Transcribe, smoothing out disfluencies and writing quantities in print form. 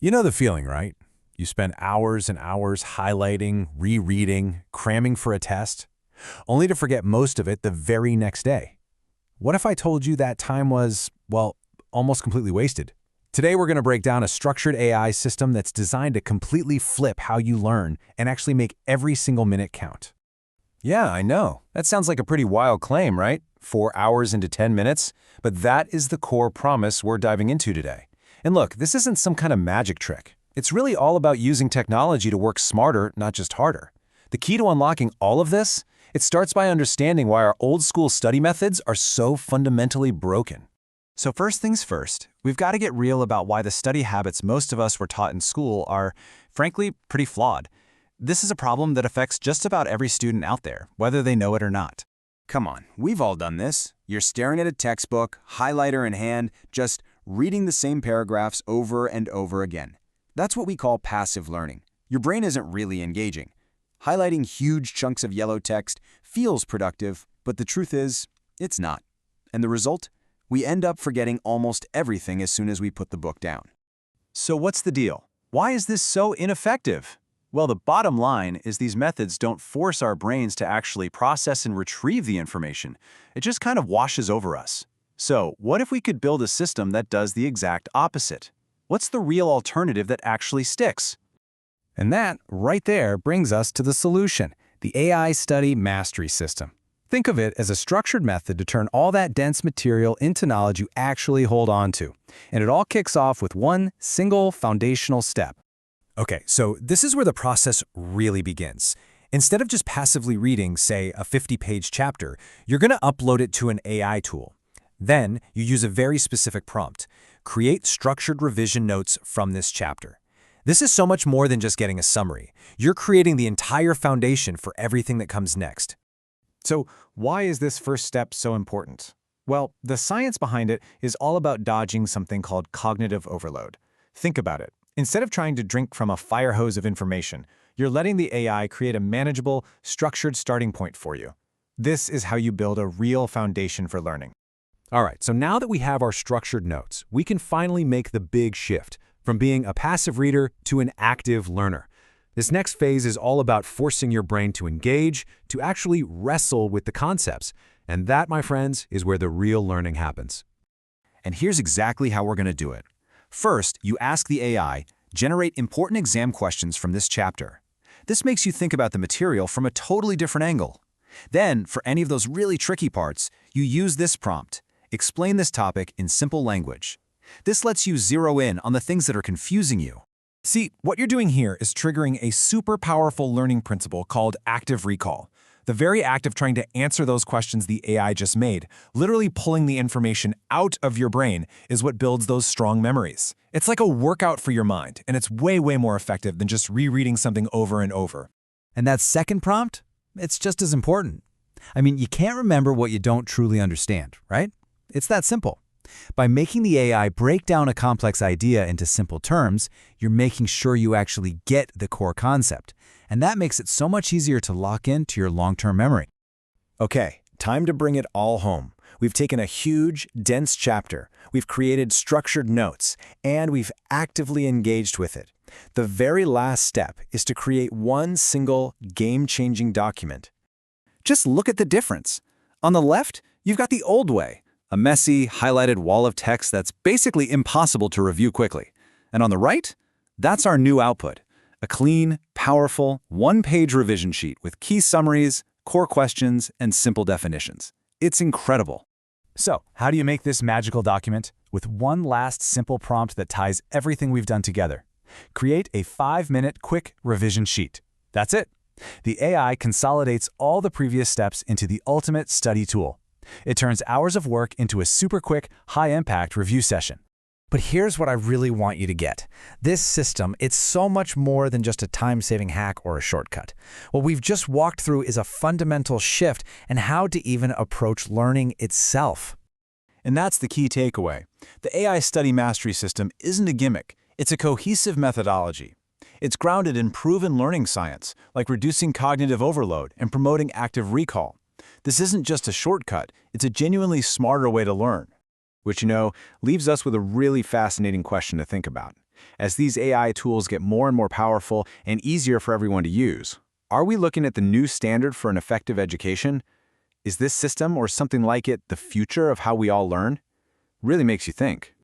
You know the feeling, right? You spend hours and hours highlighting, rereading, cramming for a test, only to forget most of it the very next day. What if I told you that time was, well, almost completely wasted? Today we're going to break down a structured AI system that's designed to completely flip how you learn and actually make every single minute count. Yeah, I know. That sounds like a pretty wild claim, right? 4 hours into 10 minutes? But that is the core promise we're diving into today. And look, this isn't some kind of magic trick. It's really all about using technology to work smarter, not just harder. The key to unlocking all of this? It starts by understanding why our old-school study methods are so fundamentally broken. So first things first, we've got to get real about why the study habits most of us were taught in school are, frankly, pretty flawed. This is a problem that affects just about every student out there, whether they know it or not. Come on, we've all done this. You're staring at a textbook, highlighter in hand, just reading the same paragraphs over and over again. That's what we call passive learning. Your brain isn't really engaging. Highlighting huge chunks of yellow text feels productive, but the truth is, it's not. And the result? We end up forgetting almost everything as soon as we put the book down. So what's the deal? Why is this so ineffective? Well, the bottom line is these methods don't force our brains to actually process and retrieve the information. It just kind of washes over us. So, what if we could build a system that does the exact opposite? What's the real alternative that actually sticks? And that, right there, brings us to the solution, the AI Study Mastery System. Think of it as a structured method to turn all that dense material into knowledge you actually hold on to. And it all kicks off with one single foundational step. Okay, so this is where the process really begins. Instead of just passively reading, say, a 50-page chapter, you're going to upload it to an AI tool. Then, you use a very specific prompt. Create structured revision notes from this chapter. This is so much more than just getting a summary. You're creating the entire foundation for everything that comes next. So, why is this first step so important? Well, the science behind it is all about dodging something called cognitive overload. Think about it. Instead of trying to drink from a fire hose of information, you're letting the AI create a manageable, structured starting point for you. This is how you build a real foundation for learning. All right, so now that we have our structured notes, we can finally make the big shift from being a passive reader to an active learner. This next phase is all about forcing your brain to engage, to actually wrestle with the concepts. And that, my friends, is where the real learning happens. And here's exactly how we're going to do it. First, you ask the AI, generate important exam questions from this chapter. This makes you think about the material from a totally different angle. Then, for any of those really tricky parts, you use this prompt. Explain this topic in simple language. This lets you zero in on the things that are confusing you. See, what you're doing here is triggering a super powerful learning principle called active recall. The very act of trying to answer those questions the AI just made, literally pulling the information out of your brain, is what builds those strong memories. It's like a workout for your mind, and it's way, way more effective than just rereading something over and over. And that second prompt, it's just as important. I mean, you can't remember what you don't truly understand, right? It's that simple. By making the AI break down a complex idea into simple terms, you're making sure you actually get the core concept. And that makes it so much easier to lock into your long-term memory. Okay, time to bring it all home. We've taken a huge, dense chapter, we've created structured notes, and we've actively engaged with it. The very last step is to create one single, game-changing document. Just look at the difference. On the left, you've got the old way, a messy, highlighted wall of text that's basically impossible to review quickly. And on the right, that's our new output. A clean, powerful, one-page revision sheet with key summaries, core questions, and simple definitions. It's incredible. So, how do you make this magical document? With one last simple prompt that ties everything we've done together. Create a 5-minute quick revision sheet. That's it. The AI consolidates all the previous steps into the ultimate study tool. It turns hours of work into a super quick, high-impact review session. But here's what I really want you to get. This system, it's so much more than just a time-saving hack or a shortcut. What we've just walked through is a fundamental shift in how to even approach learning itself. And that's the key takeaway. The AI Study Mastery System isn't a gimmick. It's a cohesive methodology. It's grounded in proven learning science, like reducing cognitive overload and promoting active recall. This isn't just a shortcut, it's a genuinely smarter way to learn. Which, leaves us with a really fascinating question to think about. As these AI tools get more and more powerful and easier for everyone to use, are we looking at the new standard for an effective education? Is this system or something like it the future of how we all learn? Really makes you think.